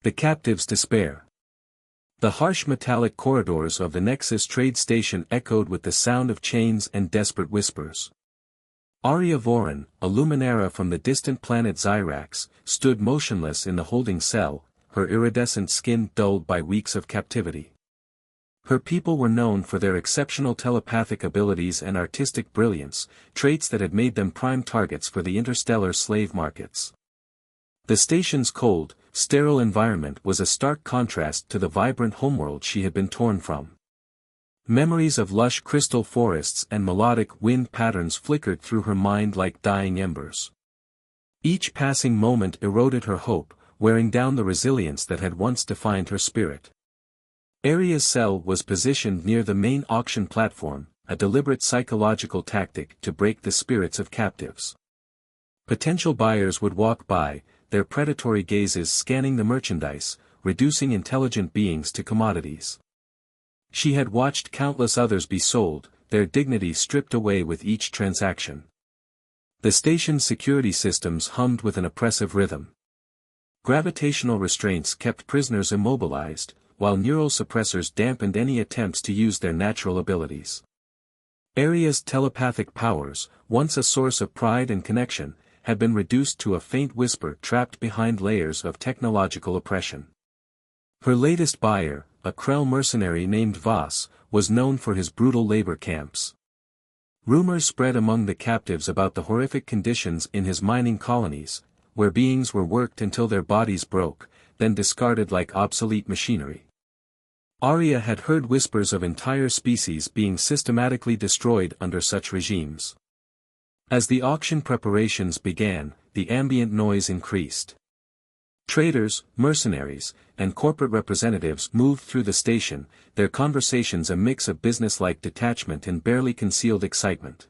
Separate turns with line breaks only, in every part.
The captive's despair. The harsh metallic corridors of the Nexus trade station echoed with the sound of chains and desperate whispers. Arya Voron, a Luminara from the distant planet Zyrax, stood motionless in the holding cell, her iridescent skin dulled by weeks of captivity. Her people were known for their exceptional telepathic abilities and artistic brilliance, traits that had made them prime targets for the interstellar slave markets. The station's cold, sterile environment was a stark contrast to the vibrant homeworld she had been torn from. Memories of lush crystal forests and melodic wind patterns flickered through her mind like dying embers. Each passing moment eroded her hope, wearing down the resilience that had once defined her spirit. Aria's cell was positioned near the main auction platform, a deliberate psychological tactic to break the spirits of captives. Potential buyers would walk by, their predatory gazes scanning the merchandise, reducing intelligent beings to commodities. She had watched countless others be sold, their dignity stripped away with each transaction. The station's security systems hummed with an oppressive rhythm. Gravitational restraints kept prisoners immobilized, while neural suppressors dampened any attempts to use their natural abilities. Aria's telepathic powers, once a source of pride and connection, had been reduced to a faint whisper trapped behind layers of technological oppression. Her latest buyer, a Krell mercenary named Voss, was known for his brutal labor camps. Rumors spread among the captives about the horrific conditions in his mining colonies, where beings were worked until their bodies broke, then discarded like obsolete machinery. Arya had heard whispers of entire species being systematically destroyed under such regimes. As the auction preparations began, the ambient noise increased. Traders, mercenaries, and corporate representatives moved through the station, their conversations a mix of business-like detachment and barely concealed excitement.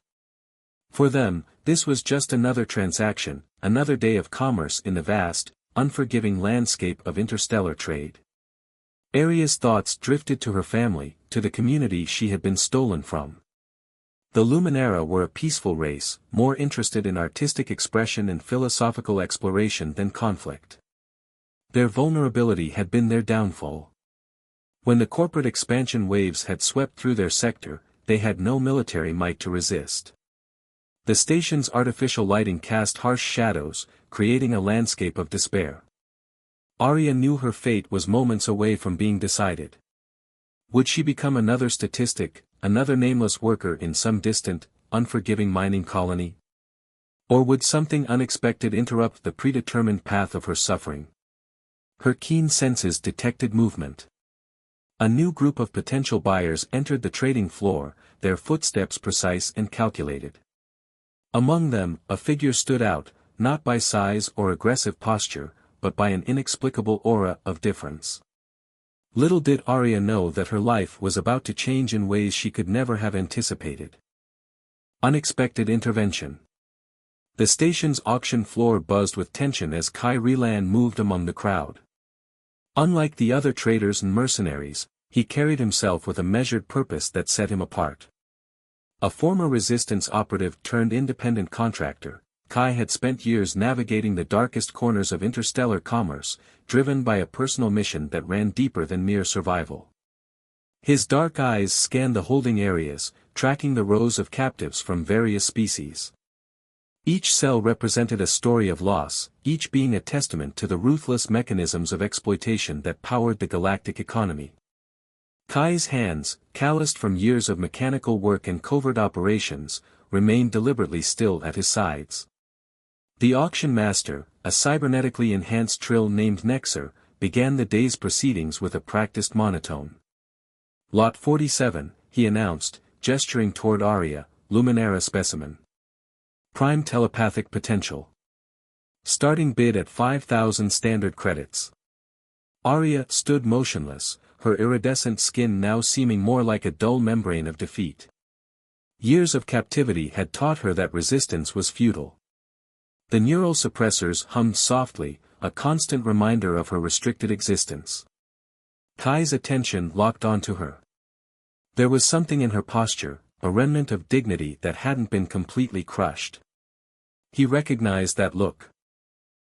For them, this was just another transaction, another day of commerce in the vast, unforgiving landscape of interstellar trade. Aria's thoughts drifted to her family, to the community she had been stolen from. The Luminara were a peaceful race, more interested in artistic expression and philosophical exploration than conflict. Their vulnerability had been their downfall. When the corporate expansion waves had swept through their sector, they had no military might to resist. The station's artificial lighting cast harsh shadows, creating a landscape of despair. Arya knew her fate was moments away from being decided. Would she become another statistic, another nameless worker in some distant, unforgiving mining colony? Or would something unexpected interrupt the predetermined path of her suffering? Her keen senses detected movement. A new group of potential buyers entered the trading floor, their footsteps precise and calculated. Among them, a figure stood out, not by size or aggressive posture, but by an inexplicable aura of difference. Little did Arya know that her life was about to change in ways she could never have anticipated. Unexpected intervention. The station's auction floor buzzed with tension as Kai Relan moved among the crowd. Unlike the other traders and mercenaries, he carried himself with a measured purpose that set him apart. A former resistance operative turned independent contractor, Kai had spent years navigating the darkest corners of interstellar commerce, driven by a personal mission that ran deeper than mere survival. His dark eyes scanned the holding areas, tracking the rows of captives from various species. Each cell represented a story of loss, each being a testament to the ruthless mechanisms of exploitation that powered the galactic economy. Kai's hands, calloused from years of mechanical work and covert operations, remained deliberately still at his sides. The auction master, a cybernetically enhanced Trill named Nexer, began the day's proceedings with a practiced monotone. Lot 47, he announced, gesturing toward Arya, Luminara specimen. Prime telepathic potential. Starting bid at 5,000 standard credits. Arya stood motionless, her iridescent skin now seeming more like a dull membrane of defeat. Years of captivity had taught her that resistance was futile. The neural suppressors hummed softly, a constant reminder of her restricted existence. Kai's attention locked onto her. There was something in her posture, a remnant of dignity that hadn't been completely crushed. He recognized that look.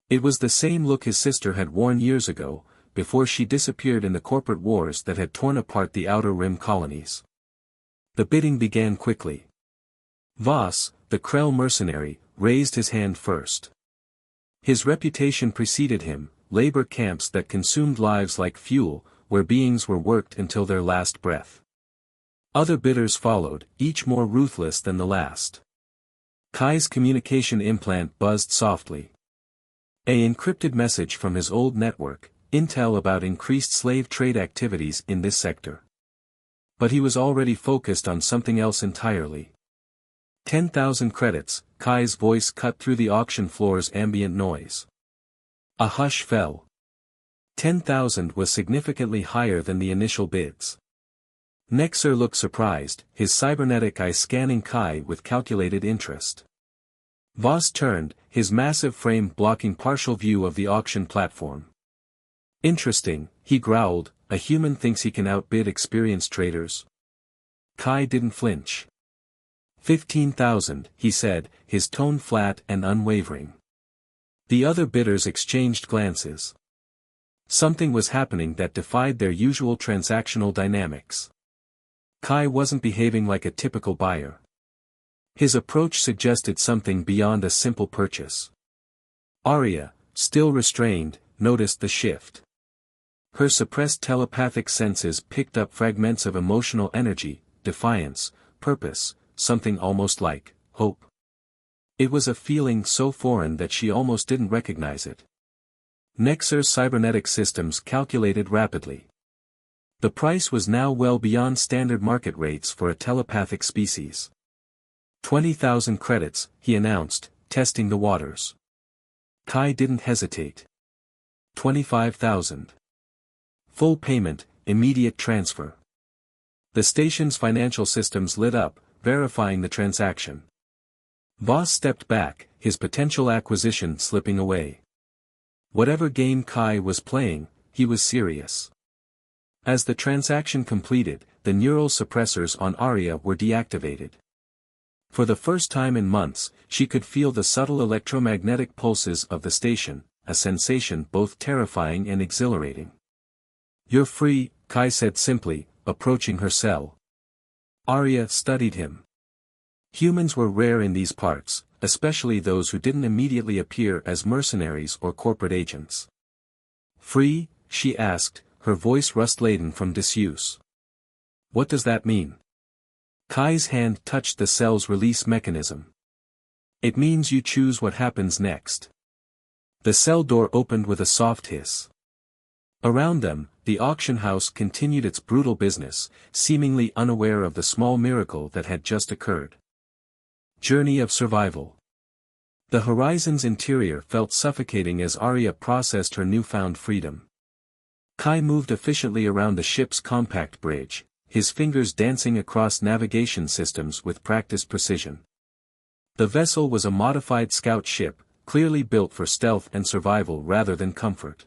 It was the same look his sister had worn years ago, before she disappeared in the corporate wars that had torn apart the Outer Rim colonies. The bidding began quickly. Voss, the Krell mercenary, raised his hand first. His reputation preceded him, labor camps that consumed lives like fuel, where beings were worked until their last breath. Other bidders followed, each more ruthless than the last. Kai's communication implant buzzed softly. An encrypted message from his old network, intel about increased slave trade activities in this sector. But he was already focused on something else entirely. 10,000 credits, Kai's voice cut through the auction floor's ambient noise. A hush fell. 10,000 was significantly higher than the initial bids. Nexer looked surprised, his cybernetic eye scanning Kai with calculated interest. Voss turned, his massive frame blocking partial view of the auction platform. Interesting, he growled, a human thinks he can outbid experienced traders. Kai didn't flinch. 15,000, he said, his tone flat and unwavering. The other bidders exchanged glances. Something was happening that defied their usual transactional dynamics. Kai wasn't behaving like a typical buyer. His approach suggested something beyond a simple purchase. Arya, still restrained, noticed the shift. Her suppressed telepathic senses picked up fragments of emotional energy, defiance, purpose, something almost like hope. It was a feeling so foreign that she almost didn't recognize it. Nexer's cybernetic systems calculated rapidly. The price was now well beyond standard market rates for a telepathic species. 20,000 credits, he announced, testing the waters. Kai didn't hesitate. 25,000. Full payment, immediate transfer. The station's financial systems lit up, verifying the transaction. Voss stepped back, his potential acquisition slipping away. Whatever game Kai was playing, he was serious. As the transaction completed, the neural suppressors on Arya were deactivated. For the first time in months, she could feel the subtle electromagnetic pulses of the station, a sensation both terrifying and exhilarating. "You're free," Kai said simply, approaching her cell. Arya studied him. Humans were rare in these parts, especially those who didn't immediately appear as mercenaries or corporate agents. "Free?" she asked, her voice rust-laden from disuse. "What does that mean?" Kai's hand touched the cell's release mechanism. "It means you choose what happens next." The cell door opened with a soft hiss. Around them, the auction house continued its brutal business, seemingly unaware of the small miracle that had just occurred. Journey of survival. The horizon's interior felt suffocating as Arya processed her newfound freedom. Kai moved efficiently around the ship's compact bridge, his fingers dancing across navigation systems with practiced precision. The vessel was a modified scout ship, clearly built for stealth and survival rather than comfort.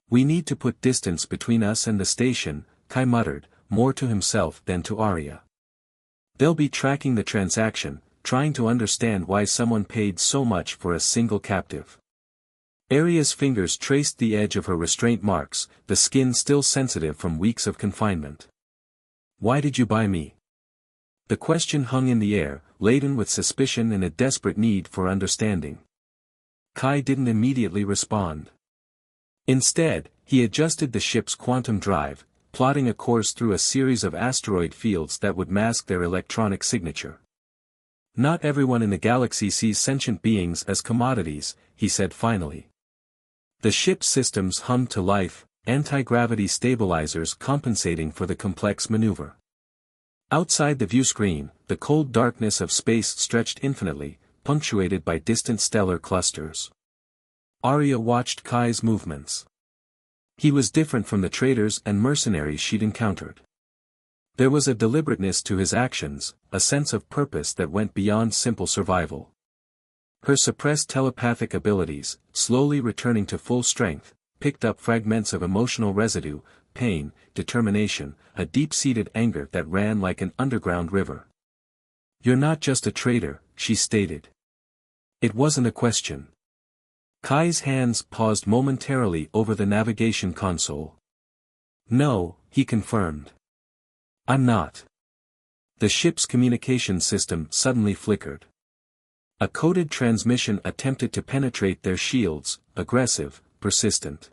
"We need to put distance between us and the station," Kai muttered, more to himself than to Arya. "They'll be tracking the transaction, trying to understand why someone paid so much for a single captive." Arya's fingers traced the edge of her restraint marks, the skin still sensitive from weeks of confinement. "Why did you buy me?" The question hung in the air, laden with suspicion and a desperate need for understanding. Kai didn't immediately respond. Instead, he adjusted the ship's quantum drive, plotting a course through a series of asteroid fields that would mask their electronic signature. "Not everyone in the galaxy sees sentient beings as commodities," he said finally. The ship's systems hummed to life, anti-gravity stabilizers compensating for the complex maneuver. Outside the view screen, the cold darkness of space stretched infinitely, punctuated by distant stellar clusters. Arya watched Kai's movements. He was different from the traders and mercenaries she'd encountered. There was a deliberateness to his actions, a sense of purpose that went beyond simple survival. Her suppressed telepathic abilities, slowly returning to full strength, picked up fragments of emotional residue, pain, determination, a deep-seated anger that ran like an underground river. "You're not just a trader," she stated. It wasn't a question. Kai's hands paused momentarily over the navigation console. "No," he confirmed. "I'm not." The ship's communication system suddenly flickered. A coded transmission attempted to penetrate their shields, aggressive, persistent.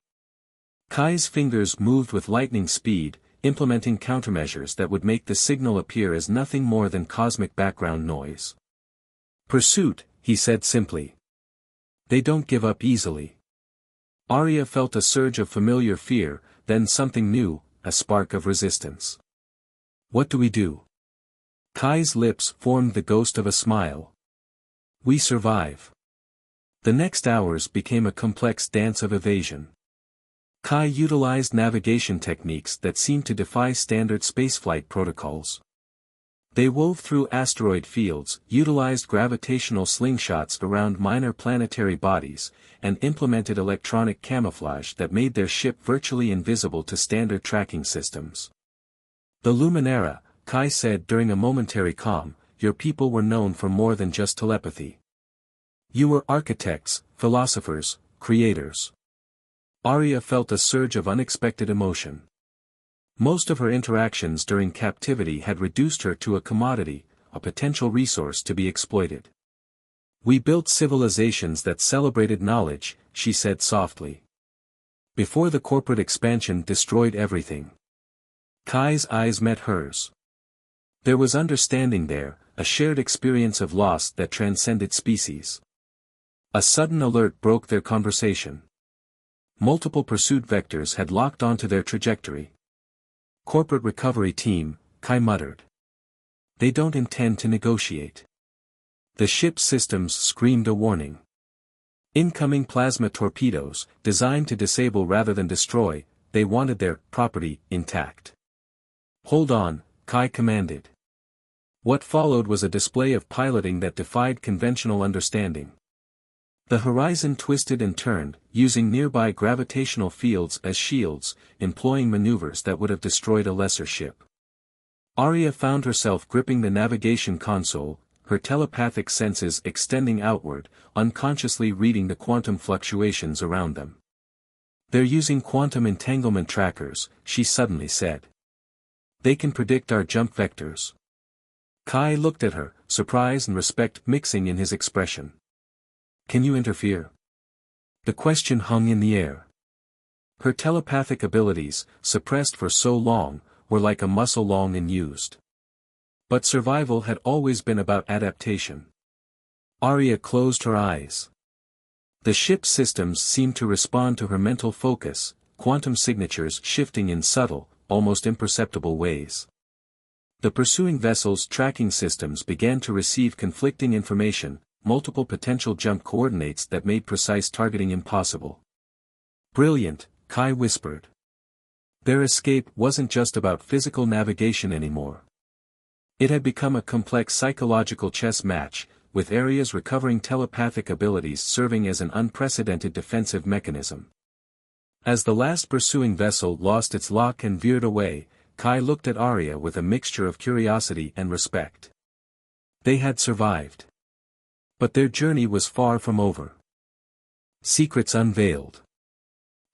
Kai's fingers moved with lightning speed, implementing countermeasures that would make the signal appear as nothing more than cosmic background noise. "Pursuit," he said simply. "They don't give up easily." Arya felt a surge of familiar fear, then something new, a spark of resistance. "What do we do?" Kai's lips formed the ghost of a smile. "We survive." The next hours became a complex dance of evasion. Kai utilized navigation techniques that seemed to defy standard spaceflight protocols. They wove through asteroid fields, utilized gravitational slingshots around minor planetary bodies, and implemented electronic camouflage that made their ship virtually invisible to standard tracking systems. "The Luminara," Kai said during a momentary calm, "your people were known for more than just telepathy. You were architects, philosophers, creators." Arya felt a surge of unexpected emotion. Most of her interactions during captivity had reduced her to a commodity, a potential resource to be exploited. "We built civilizations that celebrated knowledge," she said softly. "Before the corporate expansion destroyed everything." Kai's eyes met hers. There was understanding there, a shared experience of loss that transcended species. A sudden alert broke their conversation. Multiple pursuit vectors had locked onto their trajectory. "Corporate recovery team," Kai muttered. "They don't intend to negotiate." The ship's systems screamed a warning. Incoming plasma torpedoes, designed to disable rather than destroy, they wanted their property intact. "Hold on," Kai commanded. What followed was a display of piloting that defied conventional understanding. The horizon twisted and turned, using nearby gravitational fields as shields, employing maneuvers that would have destroyed a lesser ship. Arya found herself gripping the navigation console, her telepathic senses extending outward, unconsciously reading the quantum fluctuations around them. "They're using quantum entanglement trackers," she suddenly said. "They can predict our jump vectors." Kai looked at her, surprise and respect mixing in his expression. "Can you interfere?" The question hung in the air. Her telepathic abilities, suppressed for so long, were like a muscle long unused. But survival had always been about adaptation. Arya closed her eyes. The ship's systems seemed to respond to her mental focus, quantum signatures shifting in subtle, almost imperceptible ways. The pursuing vessel's tracking systems began to receive conflicting information, multiple potential jump coordinates that made precise targeting impossible. "Brilliant," Kai whispered. Their escape wasn't just about physical navigation anymore. It had become a complex psychological chess match, with Areas recovering telepathic abilities serving as an unprecedented defensive mechanism. As the last pursuing vessel lost its lock and veered away, Kai looked at Arya with a mixture of curiosity and respect. They had survived. But their journey was far from over. Secrets unveiled.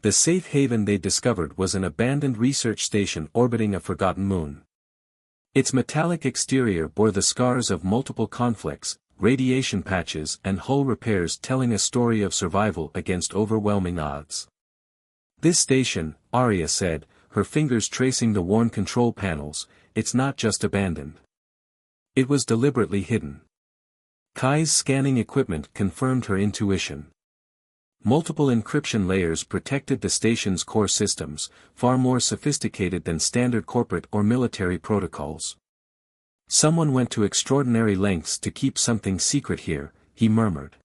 The safe haven they discovered was an abandoned research station orbiting a forgotten moon. Its metallic exterior bore the scars of multiple conflicts, radiation patches and hull repairs telling a story of survival against overwhelming odds. "This station," Arya said, her fingers tracing the worn control panels, "it's not just abandoned. It was deliberately hidden." Kai's scanning equipment confirmed her intuition. Multiple encryption layers protected the station's core systems, far more sophisticated than standard corporate or military protocols. "Someone went to extraordinary lengths to keep something secret here," he murmured.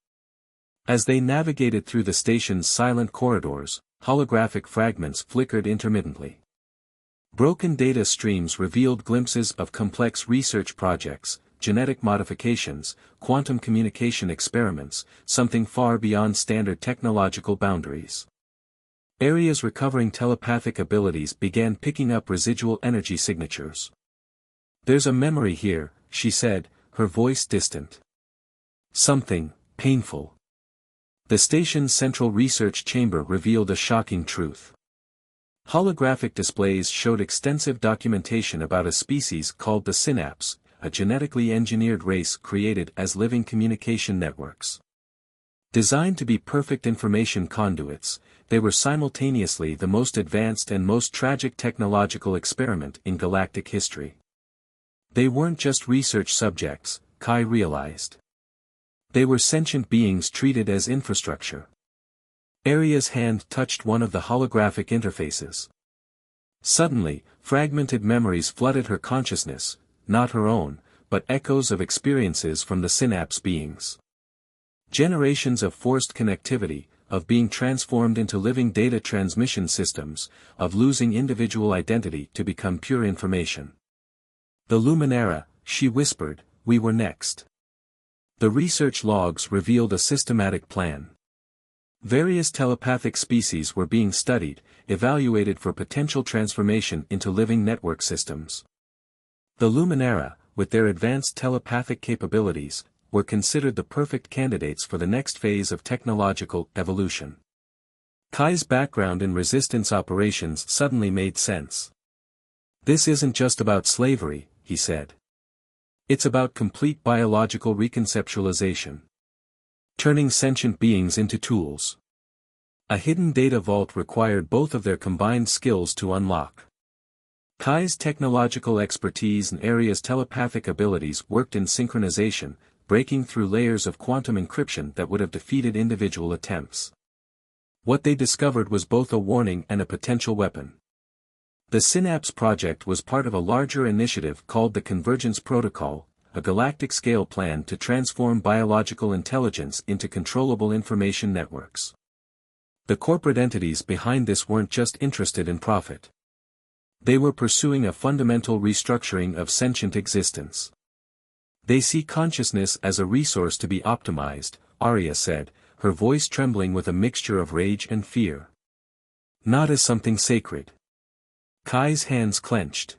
As they navigated through the station's silent corridors, holographic fragments flickered intermittently. Broken data streams revealed glimpses of complex research projects, genetic modifications, quantum communication experiments, something far beyond standard technological boundaries. Areas recovering telepathic abilities began picking up residual energy signatures. "There's a memory here," she said, her voice distant. "Something painful." The station's central research chamber revealed a shocking truth. Holographic displays showed extensive documentation about a species called the synapse, a genetically engineered race created as living communication networks. Designed to be perfect information conduits, they were simultaneously the most advanced and most tragic technological experiment in galactic history. They weren't just research subjects, Kai realized. They were sentient beings treated as infrastructure. Aria's hand touched one of the holographic interfaces. Suddenly, fragmented memories flooded her consciousness, not her own, but echoes of experiences from the synapse beings. Generations of forced connectivity, of being transformed into living data transmission systems, of losing individual identity to become pure information. The Luminara, she whispered, we were next. The research logs revealed a systematic plan. Various telepathic species were being studied, evaluated for potential transformation into living network systems. The Luminara, with their advanced telepathic capabilities, were considered the perfect candidates for the next phase of technological evolution. Kai's background in resistance operations suddenly made sense. This isn't just about slavery, he said. It's about complete biological reconceptualization. Turning sentient beings into tools. A hidden data vault required both of their combined skills to unlock. Kai's technological expertise and Aria's telepathic abilities worked in synchronization, breaking through layers of quantum encryption that would have defeated individual attempts. What they discovered was both a warning and a potential weapon. The Synapse project was part of a larger initiative called the Convergence Protocol, a galactic-scale plan to transform biological intelligence into controllable information networks. The corporate entities behind this weren't just interested in profit. They were pursuing a fundamental restructuring of sentient existence. They see consciousness as a resource to be optimized, Aria said, her voice trembling with a mixture of rage and fear. Not as something sacred. Kai's hands clenched.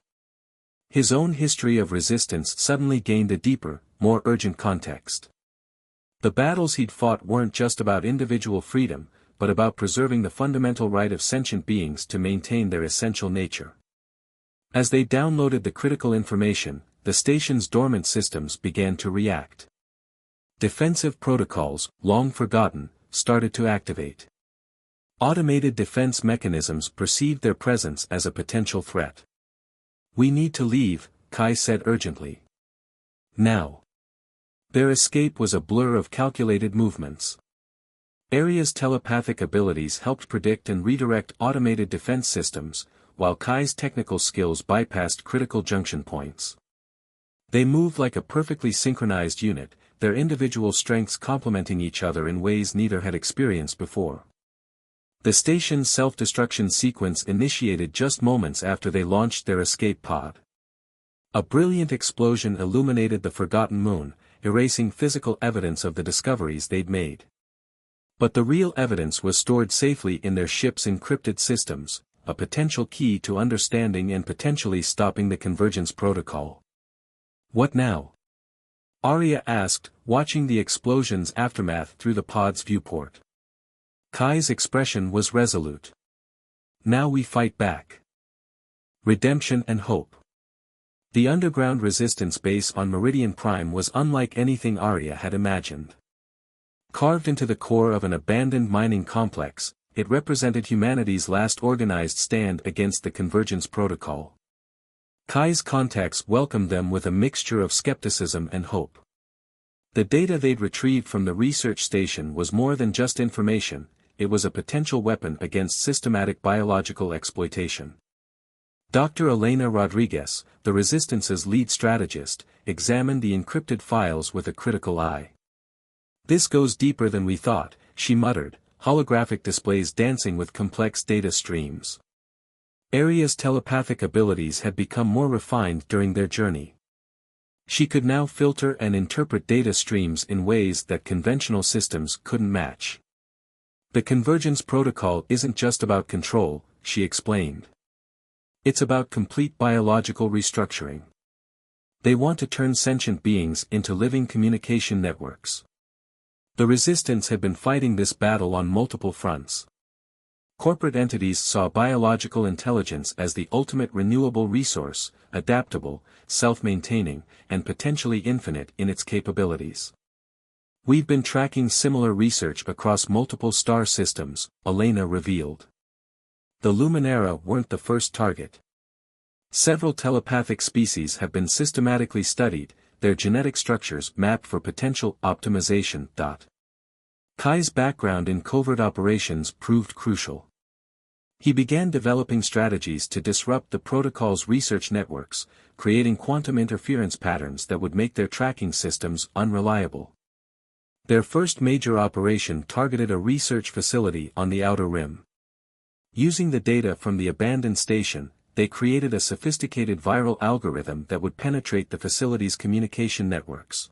His own history of resistance suddenly gained a deeper, more urgent context. The battles he'd fought weren't just about individual freedom, but about preserving the fundamental right of sentient beings to maintain their essential nature. As they downloaded the critical information, the station's dormant systems began to react. Defensive protocols, long forgotten, started to activate. Automated defense mechanisms perceived their presence as a potential threat. We need to leave, Kai said urgently. Now. Their escape was a blur of calculated movements. Aria's telepathic abilities helped predict and redirect automated defense systems, while Kai's technical skills bypassed critical junction points. They moved like a perfectly synchronized unit, their individual strengths complementing each other in ways neither had experienced before. The station's self-destruction sequence initiated just moments after they launched their escape pod. A brilliant explosion illuminated the forgotten moon, erasing physical evidence of the discoveries they'd made. But the real evidence was stored safely in their ship's encrypted systems, a potential key to understanding and potentially stopping the Convergence Protocol. What now? Aria asked, watching the explosion's aftermath through the pod's viewport. Kai's expression was resolute. Now we fight back. Redemption and hope. The underground resistance base on Meridian Prime was unlike anything Aria had imagined. Carved into the core of an abandoned mining complex, it represented humanity's last organized stand against the Convergence Protocol. Kai's contacts welcomed them with a mixture of skepticism and hope. The data they'd retrieved from the research station was more than just information, it was a potential weapon against systematic biological exploitation. Dr. Elena Rodriguez, the Resistance's lead strategist, examined the encrypted files with a critical eye. This goes deeper than we thought, she muttered, holographic displays dancing with complex data streams. Aria's telepathic abilities had become more refined during their journey. She could now filter and interpret data streams in ways that conventional systems couldn't match. The Convergence Protocol isn't just about control, she explained. It's about complete biological restructuring. They want to turn sentient beings into living communication networks. The resistance had been fighting this battle on multiple fronts. Corporate entities saw biological intelligence as the ultimate renewable resource, adaptable, self-maintaining, and potentially infinite in its capabilities. "We've been tracking similar research across multiple star systems," Elena revealed. The Luminara weren't the first target. Several telepathic species have been systematically studied, their genetic structures mapped for potential optimization. Kai's background in covert operations proved crucial. He began developing strategies to disrupt the protocol's research networks, creating quantum interference patterns that would make their tracking systems unreliable. Their first major operation targeted a research facility on the Outer Rim. Using the data from the abandoned station, they created a sophisticated viral algorithm that would penetrate the facility's communication networks.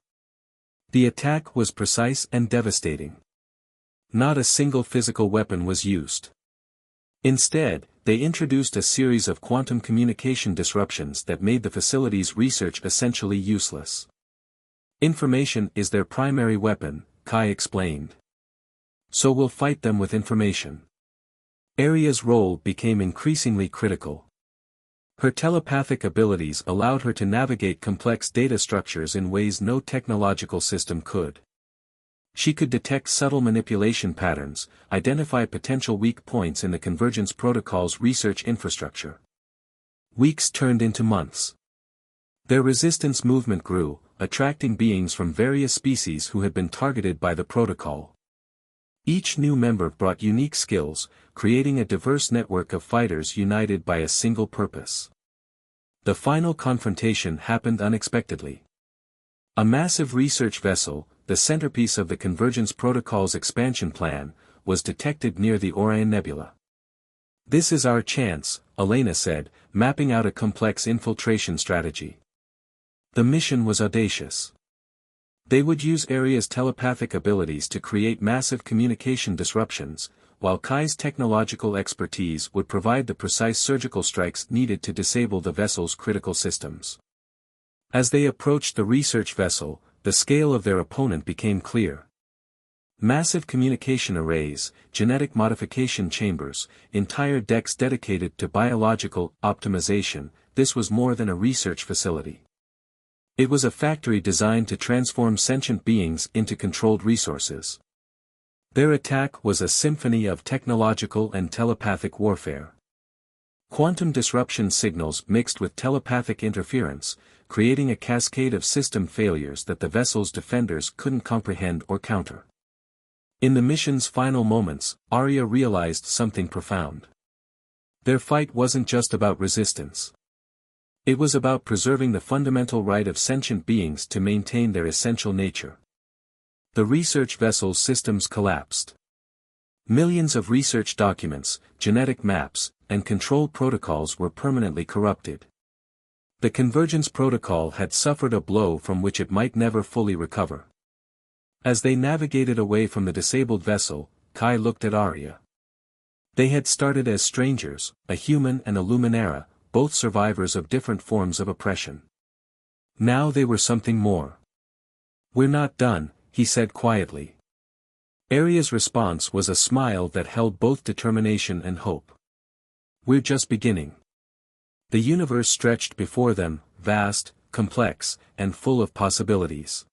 The attack was precise and devastating. Not a single physical weapon was used. Instead, they introduced a series of quantum communication disruptions that made the facility's research essentially useless. "Information is their primary weapon," Kai explained. "So we'll fight them with information." Aria's role became increasingly critical. Her telepathic abilities allowed her to navigate complex data structures in ways no technological system could. She could detect subtle manipulation patterns, identify potential weak points in the Convergence Protocol's research infrastructure. Weeks turned into months. Their resistance movement grew, attracting beings from various species who had been targeted by the protocol. Each new member brought unique skills, creating a diverse network of fighters united by a single purpose. The final confrontation happened unexpectedly. A massive research vessel, the centerpiece of the Convergence Protocol's expansion plan, was detected near the Orion Nebula. "This is our chance," Elena said, mapping out a complex infiltration strategy. The mission was audacious. They would use Aria's telepathic abilities to create massive communication disruptions, while Kai's technological expertise would provide the precise surgical strikes needed to disable the vessel's critical systems. As they approached the research vessel, the scale of their opponent became clear. Massive communication arrays, genetic modification chambers, entire decks dedicated to biological optimization, this was more than a research facility. It was a factory designed to transform sentient beings into controlled resources. Their attack was a symphony of technological and telepathic warfare. Quantum disruption signals mixed with telepathic interference, creating a cascade of system failures that the vessel's defenders couldn't comprehend or counter. In the mission's final moments, Aria realized something profound. Their fight wasn't just about resistance. It was about preserving the fundamental right of sentient beings to maintain their essential nature. The research vessel's systems collapsed. Millions of research documents, genetic maps, and control protocols were permanently corrupted. The Convergence Protocol had suffered a blow from which it might never fully recover. As they navigated away from the disabled vessel, Kai looked at Aria. They had started as strangers, a human and a Luminara, both survivors of different forms of oppression. Now they were something more. "We're not done," he said quietly. Aria's response was a smile that held both determination and hope. "We're just beginning." The universe stretched before them, vast, complex, and full of possibilities.